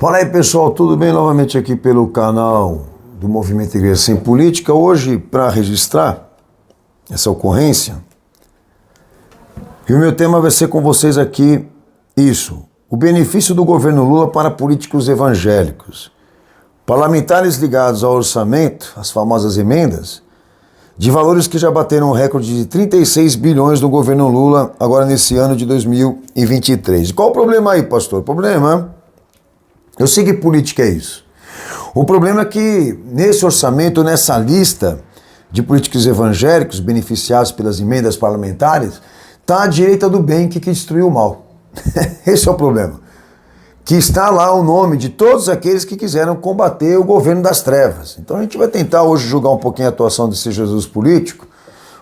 Fala aí, pessoal, tudo bem? Novamente aqui pelo canal do Movimento Igreja Sem Política. Hoje, para registrar essa ocorrência, e o meu tema vai ser com vocês aqui isso: o benefício do governo Lula para políticos evangélicos. Parlamentares ligados ao orçamento, as famosas emendas, de valores que já bateram um recorde de 36 bilhões no governo Lula, agora nesse ano de 2023. E qual o problema aí, pastor? O problema, eu sei que política é isso. O problema é que nesse orçamento, nessa lista de políticos evangélicos beneficiados pelas emendas parlamentares, está a direita do bem que destruiu o mal. Esse é o problema. Que está lá o nome de todos aqueles que quiseram combater o governo das trevas. Então a gente vai tentar hoje julgar um pouquinho a atuação desse Jesus político,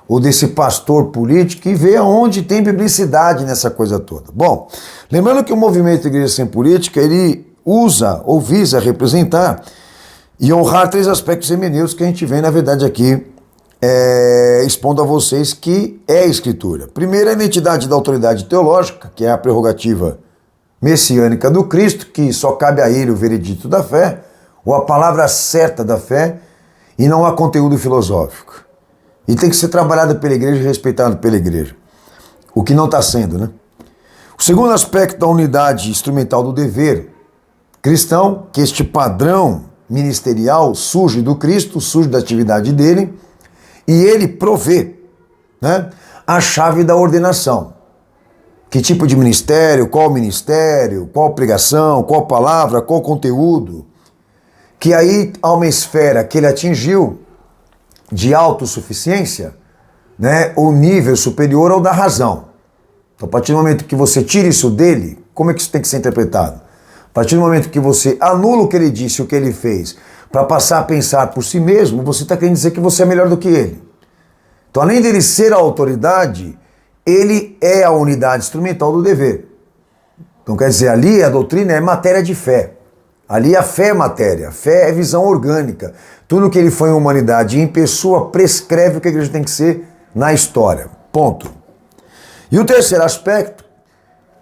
ou desse pastor político, e ver aonde tem biblicidade nessa coisa toda. Bom, lembrando que o Movimento Igreja Sem Política, ele usa ou visa representar e honrar três aspectos hermenêuticos que a gente vem, na verdade, aqui expondo a vocês, que é a Escritura. Primeiro, a identidade da autoridade teológica, que é a prerrogativa messiânica do Cristo, que só cabe a ele o veredito da fé, ou a palavra certa da fé, e não há conteúdo filosófico. E tem que ser trabalhado pela igreja e respeitado pela igreja. O que não está sendo, né? O segundo aspecto da unidade instrumental do dever cristão, que este padrão ministerial surge do Cristo, surge da atividade dele, e ele provê, né, a chave da ordenação. Que tipo de ministério, qual pregação, qual palavra, qual conteúdo. Que aí há uma esfera que ele atingiu de autossuficiência, né, o nível superior ao da razão. Então, a partir do momento que você tira isso dele, como é que isso tem que ser interpretado? A partir do momento que você anula o que ele disse, o que ele fez, para passar a pensar por si mesmo, você está querendo dizer que você é melhor do que ele. Então, além dele ser a autoridade, ele é a unidade instrumental do dever. Então, quer dizer, ali a doutrina é matéria de fé. Ali a fé é matéria, a fé é visão orgânica. Tudo que ele foi em humanidade e em pessoa prescreve o que a igreja tem que ser na história. Ponto. E o terceiro aspecto,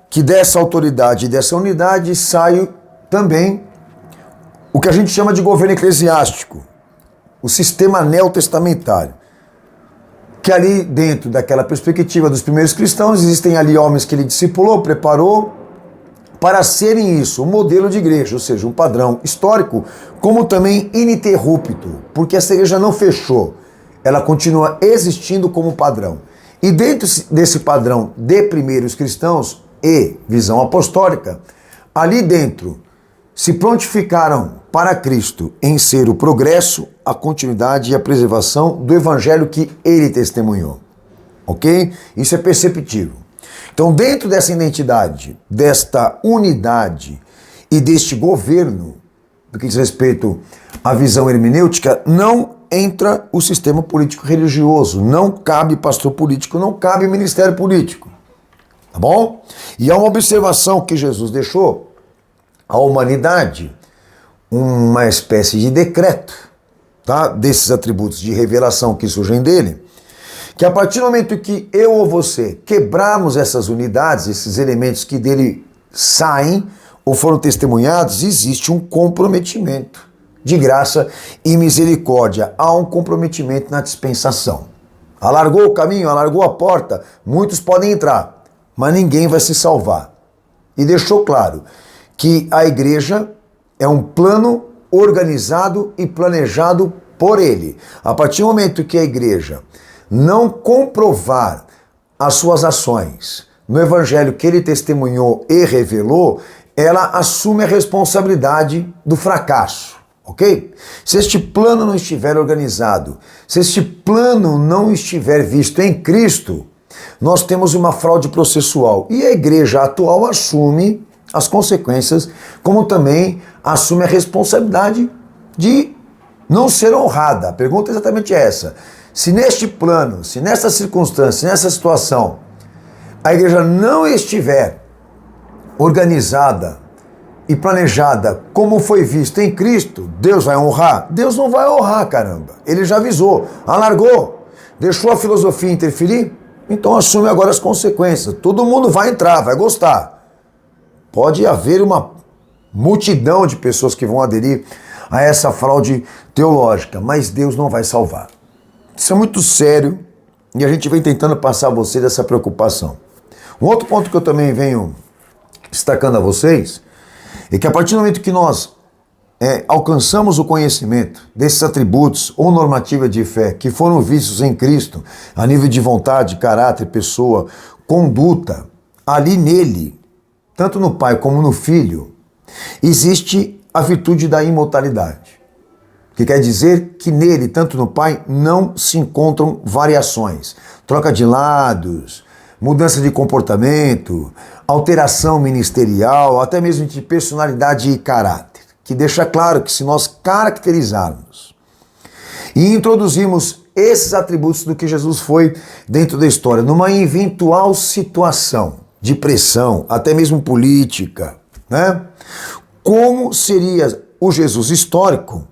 que dessa autoridade e dessa unidade sai também o que a gente chama de governo eclesiástico, o sistema neotestamentário. Que ali dentro daquela perspectiva dos primeiros cristãos, existem ali homens que ele discipulou, preparou para serem isso, um modelo de igreja, ou seja, um padrão histórico, como também ininterrupto, porque essa igreja não fechou, ela continua existindo como padrão. E dentro desse padrão de primeiros cristãos e visão apostólica, ali dentro se prontificaram para Cristo em ser o progresso, a continuidade e a preservação do evangelho que ele testemunhou. Ok? Isso é perceptível. Então, dentro dessa identidade, desta unidade e deste governo, do que diz respeito à visão hermenêutica, não entra o sistema político-religioso, não cabe pastor político, não cabe ministério político. Tá bom? E há uma observação que Jesus deixou à humanidade, uma espécie de decreto, tá? Desses atributos de revelação que surgem dele, que a partir do momento que eu ou você quebrarmos essas unidades, esses elementos que dele saem ou foram testemunhados, existe um comprometimento de graça e misericórdia. Há um comprometimento na dispensação. Alargou o caminho, alargou a porta, muitos podem entrar, mas ninguém vai se salvar. E deixou claro que a igreja é um plano organizado e planejado por ele. A partir do momento que a igreja não comprovar as suas ações no evangelho que ele testemunhou e revelou, ela assume a responsabilidade do fracasso, ok? Se este plano não estiver organizado, se este plano não estiver visto em Cristo, nós temos uma fraude processual. E a igreja atual assume as consequências, como também assume a responsabilidade de não ser honrada. A pergunta é exatamente essa. Se neste plano, se nessa circunstância, nessa situação, a igreja não estiver organizada e planejada como foi visto em Cristo, Deus vai honrar? Deus não vai honrar, caramba. Ele já avisou, alargou, deixou a filosofia interferir, então assume agora as consequências. Todo mundo vai entrar, vai gostar. Pode haver uma multidão de pessoas que vão aderir a essa fraude teológica, mas Deus não vai salvar. Isso é muito sério e a gente vem tentando passar a você dessa preocupação. Um outro ponto que eu também venho destacando a vocês é que a partir do momento que nós alcançamos o conhecimento desses atributos ou normativa de fé que foram vistos em Cristo, a nível de vontade, caráter, pessoa, conduta, ali nele, tanto no Pai como no Filho, existe a virtude da imortalidade. Que quer dizer que nele, tanto no Pai, não se encontram variações, troca de lados, mudança de comportamento, alteração ministerial, até mesmo de personalidade e caráter. Que deixa claro que se nós caracterizarmos e introduzirmos esses atributos do que Jesus foi dentro da história, numa eventual situação de pressão, até mesmo política, né? Como seria o Jesus histórico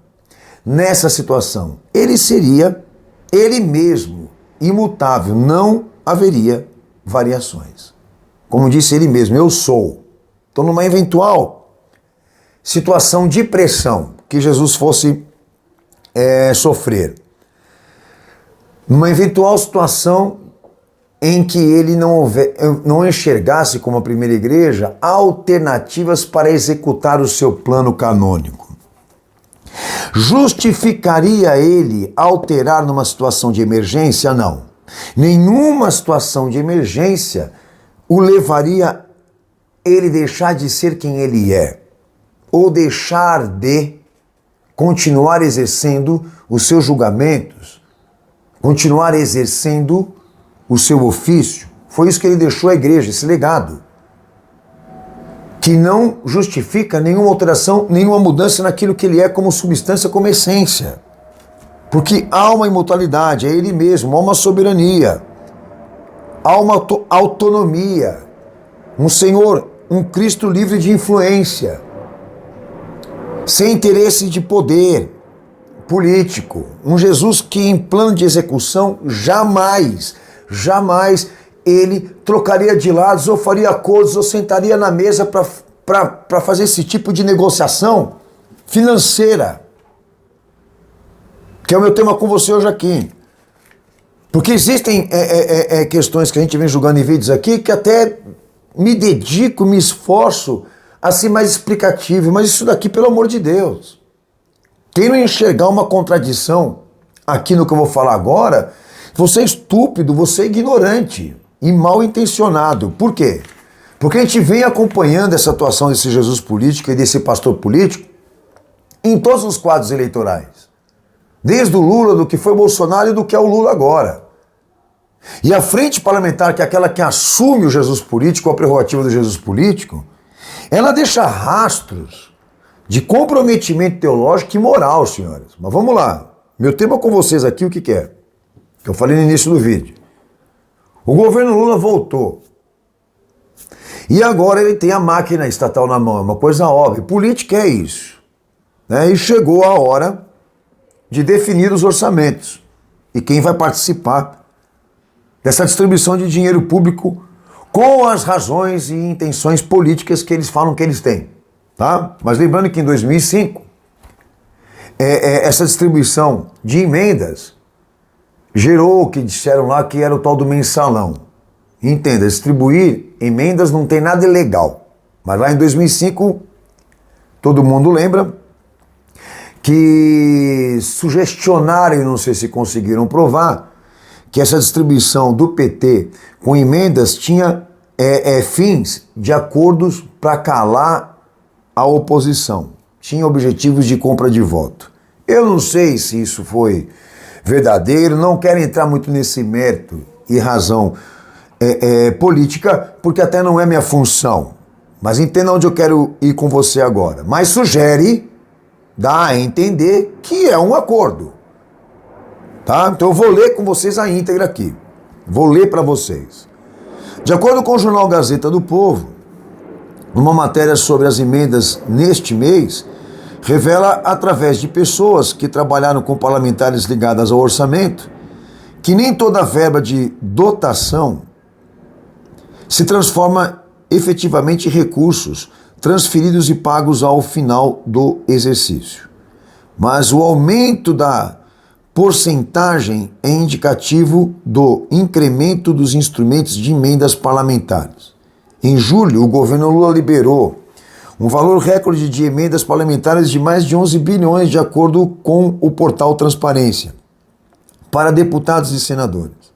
nessa situação? Ele seria ele mesmo, imutável, não haveria variações. Como disse ele mesmo, eu sou. Então, numa eventual situação de pressão que Jesus fosse sofrer, numa eventual situação em que ele não enxergasse, como a primeira igreja, alternativas para executar o seu plano canônico, justificaria ele alterar numa situação de emergência? Não. Nenhuma situação de emergência o levaria ele deixar de ser quem ele é, ou deixar de continuar exercendo os seus julgamentos, continuar exercendo o seu ofício. Foi isso que ele deixou à igreja, esse legado, que não justifica nenhuma alteração, nenhuma mudança naquilo que ele é como substância, como essência. Porque há uma imortalidade, é ele mesmo, há uma soberania, há uma autonomia, um Senhor, um Cristo livre de influência, sem interesse de poder político, um Jesus que em plano de execução jamais ele trocaria de lados ou faria acordos ou sentaria na mesa para fazer esse tipo de negociação financeira, que é o meu tema com você hoje aqui. Porque existem questões que a gente vem julgando em vídeos aqui que até me dedico, me esforço a ser mais explicativo, mas isso daqui, pelo amor de Deus, quem não enxergar uma contradição aqui no que eu vou falar agora, você é estúpido, você é ignorante e mal intencionado. Por quê? Porque a gente vem acompanhando essa atuação desse Jesus político e desse pastor político em todos os quadros eleitorais. Desde o Lula, do que foi o Bolsonaro e do que é o Lula agora. E a frente parlamentar, que é aquela que assume o Jesus político, a prerrogativa do Jesus político, ela deixa rastros de comprometimento teológico e moral, senhores. Mas vamos lá. Meu tema com vocês aqui, o que é? Que eu falei no início do vídeo. O governo Lula voltou. E agora ele tem a máquina estatal na mão. É uma coisa óbvia. Política é isso, né? E chegou a hora de definir os orçamentos. E quem vai participar dessa distribuição de dinheiro público com as razões e intenções políticas que eles falam que eles têm, tá? Mas lembrando que em 2005, essa distribuição de emendas gerou o que disseram lá que era o tal do mensalão. Entenda, distribuir emendas não tem nada ilegal. Mas lá em 2005, todo mundo lembra que sugestionaram, e não sei se conseguiram provar, que essa distribuição do PT com emendas tinha fins de acordos para calar a oposição. Tinha objetivos de compra de voto. Eu não sei se isso foi verdadeiro, não quero entrar muito nesse mérito e razão política, porque até não é minha função. Mas entenda onde eu quero ir com você agora. Mas sugere, dá a entender que é um acordo. Tá? Então eu vou ler com vocês a íntegra aqui. Vou ler para vocês. De acordo com o jornal Gazeta do Povo, numa matéria sobre as emendas neste mês, revela através de pessoas que trabalharam com parlamentares ligadas ao orçamento, que nem toda verba de dotação se transforma efetivamente em recursos transferidos e pagos ao final do exercício. Mas o aumento da porcentagem é indicativo do incremento dos instrumentos de emendas parlamentares. Em julho, o governo Lula liberou um valor recorde de emendas parlamentares de mais de 11 bilhões, de acordo com o portal Transparência, para deputados e senadores.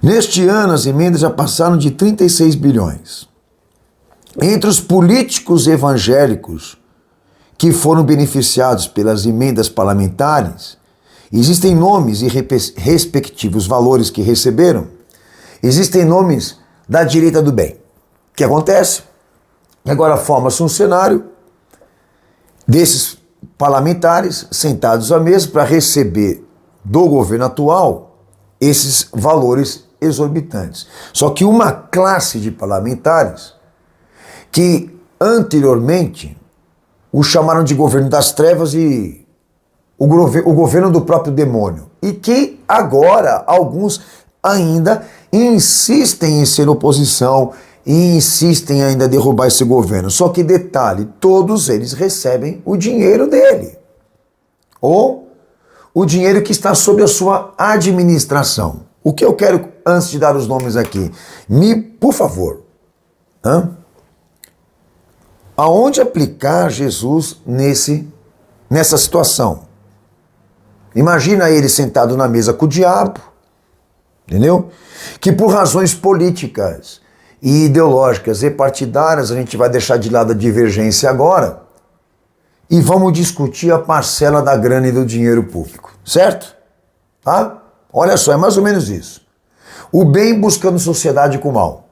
Neste ano, as emendas já passaram de 36 bilhões. Entre os políticos evangélicos que foram beneficiados pelas emendas parlamentares, existem nomes e respectivos valores que receberam, existem nomes da direita do bem. O que acontece? Agora forma-se um cenário desses parlamentares sentados à mesa para receber do governo atual esses valores exorbitantes. Só que uma classe de parlamentares que anteriormente o chamaram de governo das trevas e o governo do próprio demônio. E que agora alguns ainda insistem em ser oposição e insistem ainda em derrubar esse governo. Só que detalhe, todos eles recebem o dinheiro dele. Ou o dinheiro que está sob a sua administração. O que eu quero, antes de dar os nomes aqui, por favor, aonde aplicar Jesus nessa situação? Imagina ele sentado na mesa com o diabo, entendeu? Que por razões políticas e ideológicas e partidárias, a gente vai deixar de lado a divergência agora e vamos discutir a parcela da grana e do dinheiro público, certo? Tá? Olha só, é mais ou menos isso. O bem buscando sociedade com o mal,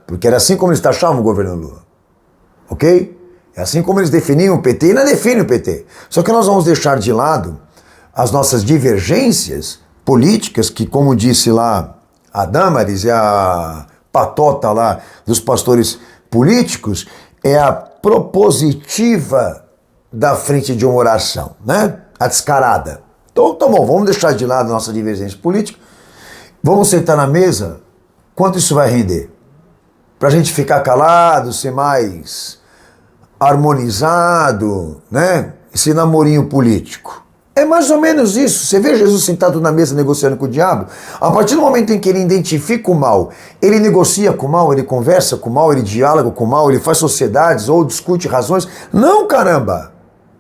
porque era assim como eles taxavam o governo Lula. Ok? É assim como eles definiam o PT e não definem o PT. Só que nós vamos deixar de lado as nossas divergências políticas, que, como disse lá a Damaris e a patota lá dos pastores políticos, é a propositiva da frente de uma oração, né? A descarada. Então, tá bom, vamos deixar de lado a nossa divergência política, vamos sentar na mesa, quanto isso vai render? Pra gente ficar calado, ser mais harmonizado, né? Esse namorinho político. É mais ou menos isso. Você vê Jesus sentado na mesa negociando com o diabo? A partir do momento em que ele identifica o mal, ele negocia com o mal, ele conversa com o mal, ele dialoga com o mal, ele faz sociedades ou discute razões. Não, caramba!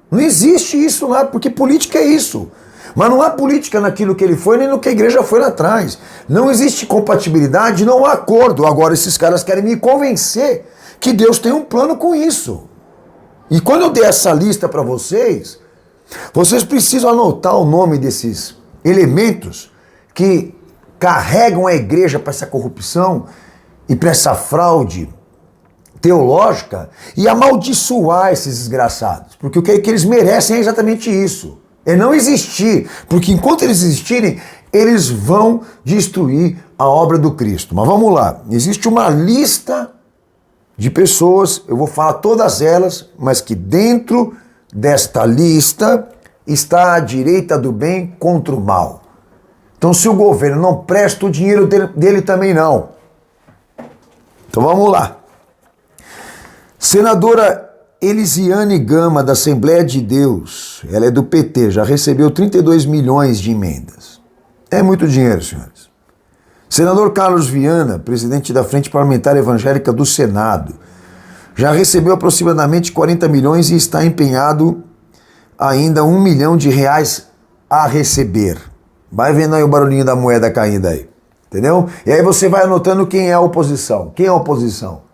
Não existe isso lá, porque política é isso. Mas não há política naquilo que ele foi, nem no que a igreja foi lá atrás. Não existe compatibilidade, não há acordo. Agora esses caras querem me convencer que Deus tem um plano com isso. E quando eu dei essa lista para vocês, vocês precisam anotar o nome desses elementos que carregam a igreja para essa corrupção e para essa fraude teológica e amaldiçoar esses desgraçados. Porque o que eles merecem é exatamente isso. É não existir, porque enquanto eles existirem, eles vão destruir a obra do Cristo. Mas vamos lá, existe uma lista de pessoas, eu vou falar todas elas, mas que dentro desta lista está a direita do bem contra o mal. Então se o governo não presta, o dinheiro dele também não. Então vamos lá. Senadora Elisiane Gama, da Assembleia de Deus, ela é do PT, já recebeu 32 milhões de emendas. É muito dinheiro, senhores. Senador Carlos Viana, presidente da Frente Parlamentar Evangélica do Senado, já recebeu aproximadamente 40 milhões e está empenhado ainda R$1 milhão a receber. Vai vendo aí o barulhinho da moeda caindo aí, entendeu? E aí você vai anotando quem é a oposição. Quem é a oposição?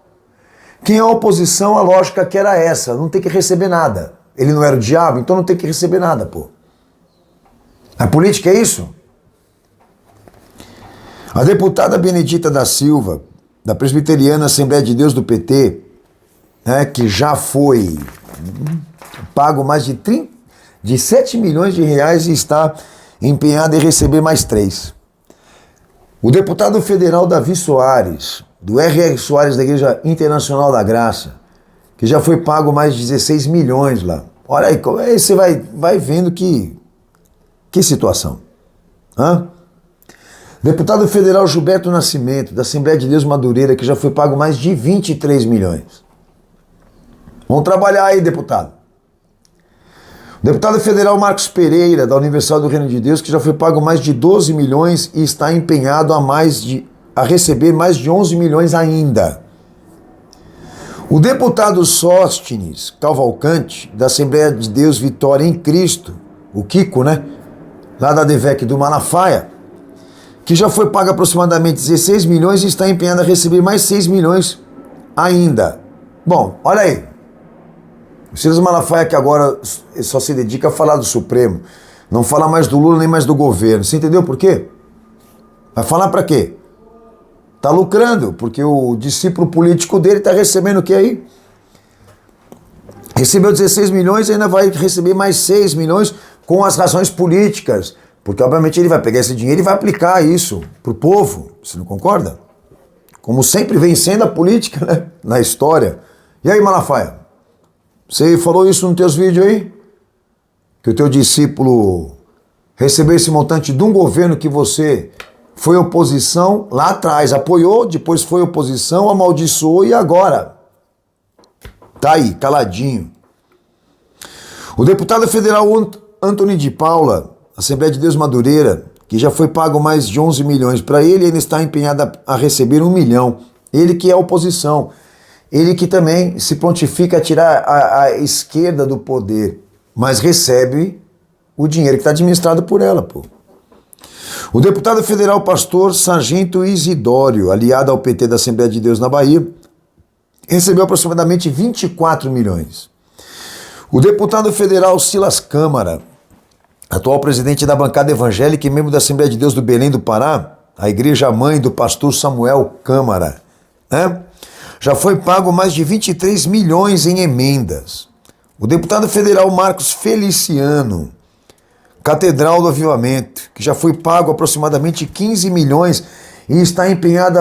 Quem é a oposição, a lógica que era essa, não tem que receber nada. Ele não era o diabo, então não tem que receber nada, pô. A política é isso. A deputada Benedita da Silva, da Presbiteriana Assembleia de Deus do PT, né, que já foi pago mais de 7 milhões de reais e está empenhado em receber mais 3. O deputado federal Davi Soares, do R.R. Soares da Igreja Internacional da Graça, que já foi pago mais de 16 milhões lá. Olha aí você vai vendo que situação. Deputado federal Gilberto Nascimento, da Assembleia de Deus Madureira, que já foi pago mais de 23 milhões. Vamos trabalhar aí, deputado. O deputado federal Marcos Pereira, da Universidade do Reino de Deus, que já foi pago mais de 12 milhões e está empenhado a receber mais de 11 milhões ainda. O deputado Sóstenes Cavalcante, da Assembleia de Deus Vitória em Cristo, o Kiko, né? Lá da DEVEC do Malafaia, que já foi pago aproximadamente 16 milhões e está empenhado a receber mais 6 milhões ainda. Bom, olha aí. O Silas Malafaia que agora só se dedica a falar do Supremo. Não fala mais do Lula nem mais do governo. Você entendeu por quê? Vai falar pra quê? Tá lucrando, porque o discípulo político dele tá recebendo o que aí? Recebeu 16 milhões e ainda vai receber mais 6 milhões com as razões políticas. Porque obviamente ele vai pegar esse dinheiro e vai aplicar isso pro povo. Você não concorda? Como sempre vem sendo a política, né? Na história. E aí, Malafaia? Você falou isso nos teus vídeos aí? Que o teu discípulo recebeu esse montante de um governo que você foi oposição lá atrás, apoiou, depois foi oposição, amaldiçoou e agora tá aí, caladinho. O deputado federal Antony de Paula, Assembleia de Deus Madureira, que já foi pago mais de 11 milhões para ele, ainda está empenhado a receber 1 milhão. Ele que é oposição. Ele que também se prontifica a tirar a esquerda do poder, mas recebe o dinheiro que está administrado por ela, pô. O deputado federal pastor Sargento Isidório, aliado ao PT da Assembleia de Deus na Bahia, recebeu aproximadamente 24 milhões. O deputado federal Silas Câmara, atual presidente da bancada evangélica e membro da Assembleia de Deus do Belém do Pará, a igreja mãe do pastor Samuel Câmara, né? Já foi pago mais de 23 milhões em emendas. O deputado federal Marcos Feliciano, Catedral do Avivamento, que já foi pago aproximadamente 15 milhões e está empenhado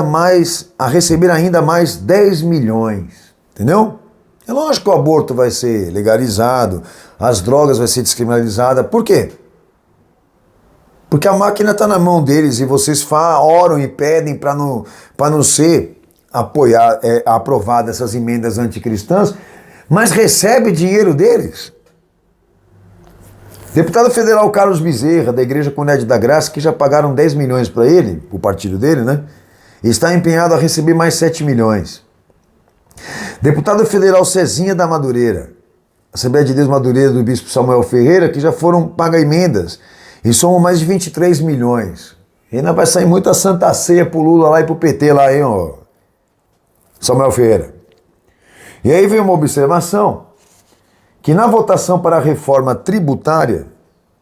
a receber ainda mais 10 milhões. Entendeu? É lógico que o aborto vai ser legalizado, as drogas vai ser descriminalizadas. Por quê? Porque a máquina está na mão deles e vocês oram e pedem para não ser aprovadas essas emendas anticristãs, mas recebe dinheiro deles. Deputado federal Carlos Bezerra, da Igreja Comunidade da Graça, que já pagaram 10 milhões para ele, o partido dele, né? Está empenhado a receber mais 7 milhões. Deputado federal Cezinha da Madureira, Assembleia de Deus Madureira do Bispo Samuel Ferreira, que já foram pagas emendas e somam mais de 23 milhões. E ainda vai sair muita santa ceia pro Lula lá e pro PT lá, hein, ó. Samuel Ferreira. E aí vem uma observação, que na votação para a reforma tributária,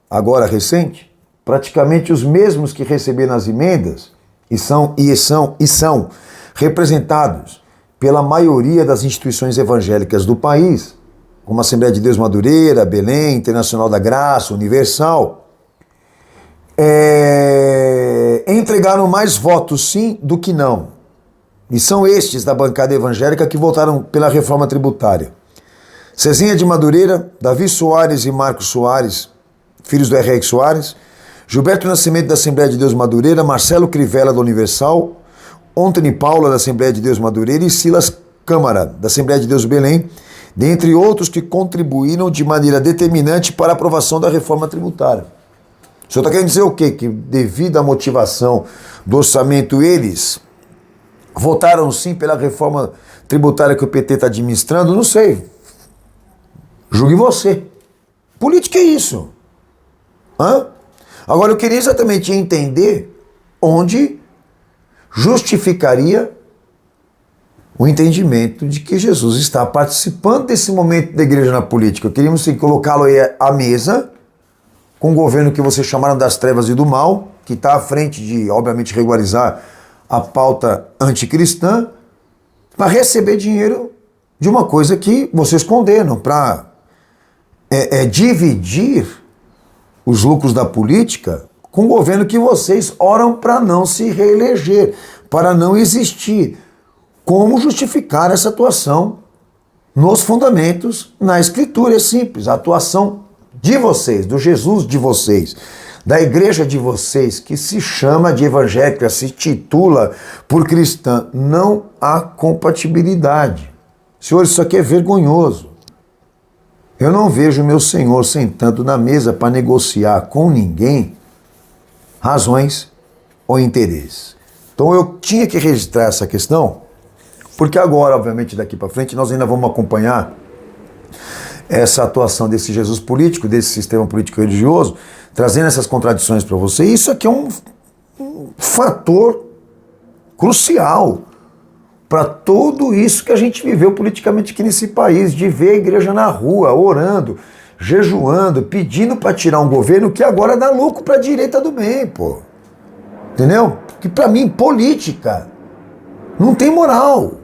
agora recente, praticamente os mesmos que receberam as emendas e são representados pela maioria das instituições evangélicas do país, como a Assembleia de Deus Madureira, Belém, Internacional da Graça, Universal, entregaram mais votos sim do que não. E são estes da bancada evangélica que votaram pela reforma tributária. Cezinha de Madureira, Davi Soares e Marcos Soares, filhos do R.R. Soares, Gilberto Nascimento da Assembleia de Deus Madureira, Marcelo Crivella da Universal, Antony Paula da Assembleia de Deus Madureira e Silas Câmara da Assembleia de Deus Belém, dentre outros que contribuíram de maneira determinante para a aprovação da reforma tributária. O senhor está querendo dizer o quê? Que devido à motivação do orçamento eles votaram sim pela reforma tributária que o PT está administrando? Não sei. Julgue você. Política é isso. Agora eu queria exatamente entender onde justificaria o entendimento de que Jesus está participando desse momento da igreja na política. Queríamos sim, colocá-lo aí à mesa com o governo que vocês chamaram das trevas e do mal, que está à frente de, obviamente, regularizar a pauta anticristã, para receber dinheiro de uma coisa que vocês condenam, para dividir os lucros da política com o governo que vocês oram para não se reeleger, para não existir. Como justificar essa atuação nos fundamentos, na Escritura? É simples, a atuação de vocês, do Jesus de vocês, da igreja de vocês, que se chama de evangélica, se titula por cristã. Não há compatibilidade. Senhores, isso aqui é vergonhoso. Eu não vejo meu Senhor sentando na mesa para negociar com ninguém razões ou interesses. Então eu tinha que registrar essa questão, porque agora, obviamente, daqui para frente, nós ainda vamos acompanhar essa atuação desse Jesus político, desse sistema político religioso, trazendo essas contradições para você. Isso aqui é um fator crucial para tudo isso que a gente viveu politicamente aqui nesse país, de ver a igreja na rua, orando, jejuando, pedindo para tirar um governo que agora dá lucro para a direita do bem, pô. Entendeu? Que para mim, política não tem moral.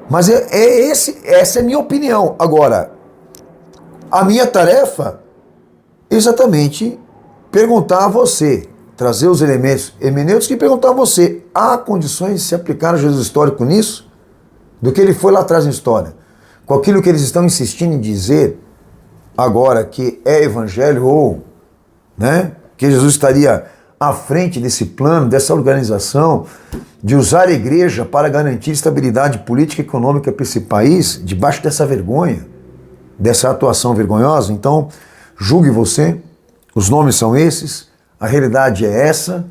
Mas essa é a minha opinião. Agora, a minha tarefa é exatamente perguntar a você, trazer os elementos hermenêuticos e perguntar a você, há condições de se aplicar o Jesus histórico nisso? Do que ele foi lá atrás na história? Com aquilo que eles estão insistindo em dizer agora que é evangelho ou, né, que Jesus estaria à frente desse plano, dessa organização, de usar a igreja para garantir estabilidade política e econômica para esse país, debaixo dessa vergonha, dessa atuação vergonhosa. Então, julgue você, os nomes são esses, a realidade é essa,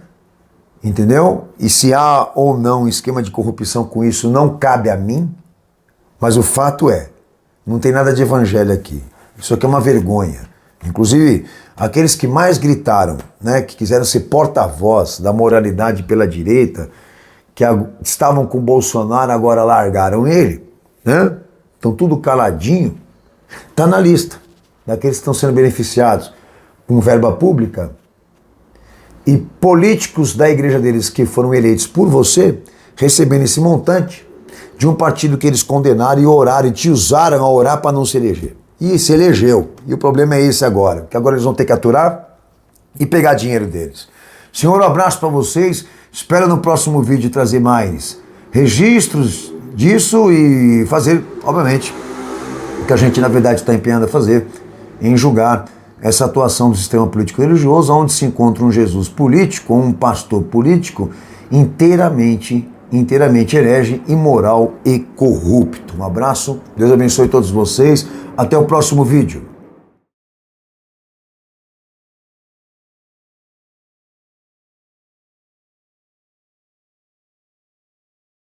entendeu? E se há ou não esquema de corrupção com isso, não cabe a mim, mas o fato é, não tem nada de evangelho aqui. Isso aqui é uma vergonha. Inclusive, aqueles que mais gritaram, né, que quiseram ser porta-voz da moralidade pela direita, que estavam com Bolsonaro, agora largaram ele, né? Estão tudo caladinho. Está na lista daqueles que estão sendo beneficiados com verba pública e políticos da igreja deles que foram eleitos por você, recebendo esse montante de um partido que eles condenaram e oraram e te usaram a orar para não se eleger. E se elegeu. E o problema é esse agora, que agora eles vão ter que aturar e pegar dinheiro deles. Senhor, um abraço para vocês. Espero no próximo vídeo trazer mais registros disso e fazer, obviamente, o que a gente na verdade está empenhando a fazer, em julgar essa atuação do sistema político religioso, onde se encontra um Jesus político, um pastor político inteiramente herege, imoral e corrupto. Um abraço, Deus abençoe todos vocês, até o próximo vídeo.